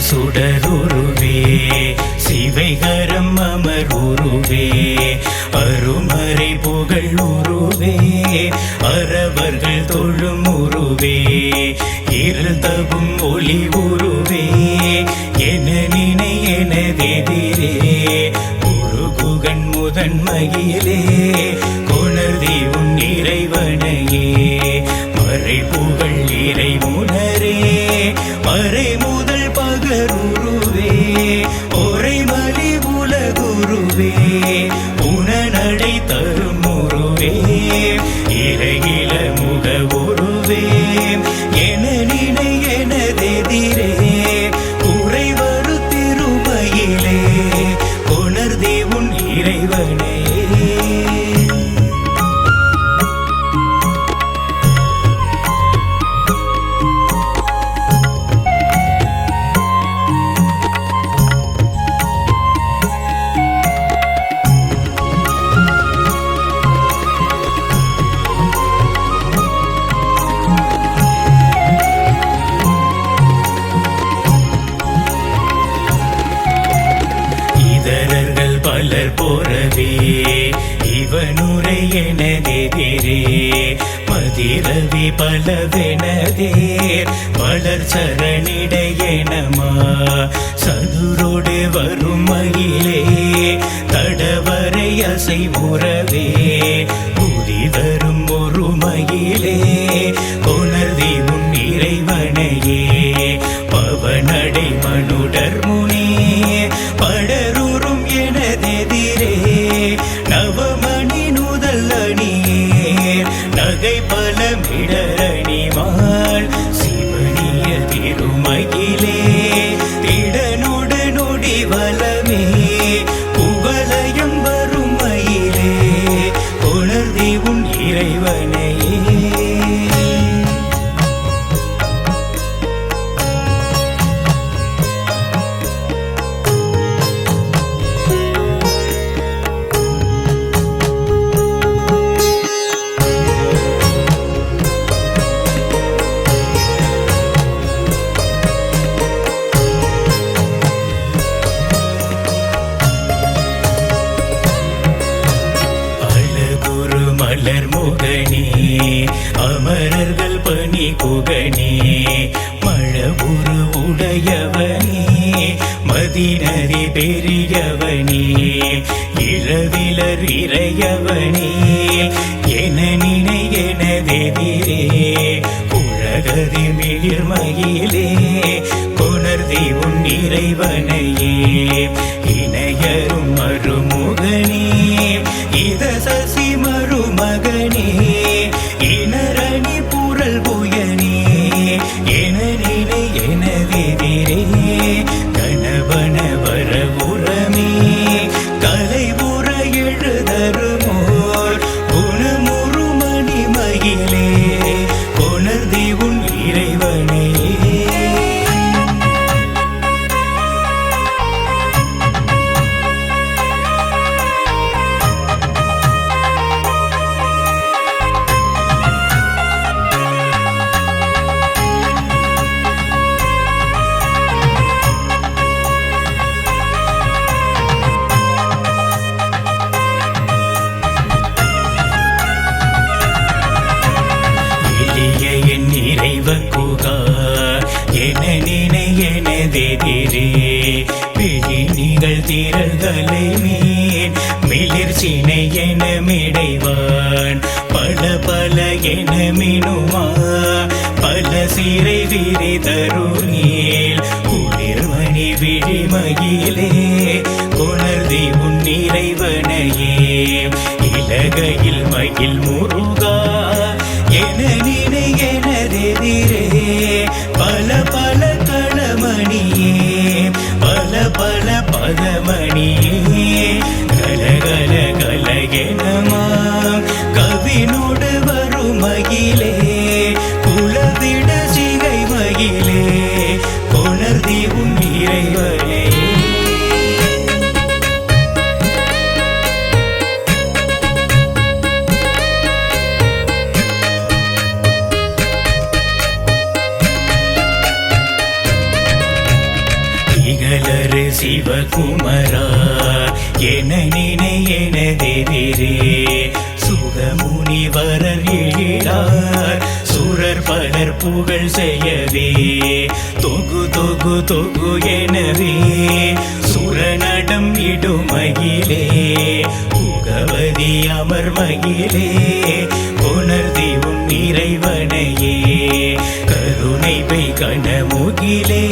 சுடருருவே சிவைகரம் அமருருவே அருமறை புகழ் உருவே அறவர்கள் தொழும் உருவே இருதவும் ஒளி உருவே என நினை எனதெதிரே உருகுகன் முதன்மையிலே கொணர்தி உன் இறைவனையே மறை புகழ் இறைமுனரே மறை முதல் பகருருவே ஒரைமலி உலகுருவே உணநடை தரும் உருவே இறையில முக உருவே என நினை எனதெதிரே உறைவரு திருமயிலே கொணர்தி உன் இறைவனே. பலர் போறவே இவனுரை எனதெதிரே மதிரவி பலவெனதேர் பலர் சரணிடையனமா சதுரோடு வரும் மயிலே தடவரை அசை முறவே புதி வரும் ஒரு மயிலே கொணர்தி உன் இறைவனையே பவனடை மனுடர் முனே படருறும் எனதெதிரே நவமணி நுதல் அணியேர் நகை பலமிடரணிமாள் சிவனிய திருமகிலே திடனோடு நொடி வலமே புகழயம் வரும் மயிலே கொணர்தி உன் இறைவனையே. மலர் முகனே அமரர்கள் பணி குகனே மழவுரு உடையவனே மதிநதி பெரியவனே இளவிலர் இறையவனே என நினை எனதெதிரே உலகதி மிளிர்மயிலே கொணர்தி உன் இறைவனையே இணையரும் மறுமுகனே இத சசி மருமகனே இனரணி புரள் புயனே என நினை எனதெதிரே கணவன வரவுரமே கலை உற எழுதருமோர் குணமுறு மணிமயிலே கொணர்தி உன் இறைவனே. என நினை எனதெதிரே விழி நிகழ் திரள்களை மீன் மிளிர் சினை என மிடைவான் பல பல என மினுமா பல சிறை விரி தருநீல் குளிர்மணி விழிமயிலே கொணர்தி உன் இறைவனையே இலகையில் மயில் முருகா என நினை எனதெதிரே பல பல களமணியே பல பல பதமணியே கலகல கலகெனமாம் கவினோடு வரும் மகிலே குலவிட சிகை மகிலே கொணர்தி உன் இறைவனே. சிவகுமரா என நினை எனதெதிரே சுகமுனிவரர் எழிலார் சுரர் பலர் புகழ் செய்யவே தொகு தொகு தொகு எனவே சுரநடம் இடுமகிலே புகவதி அமர்மகிலே கொணர்தி உன் இறைவனையே கருணை பெய் கணமுகிலே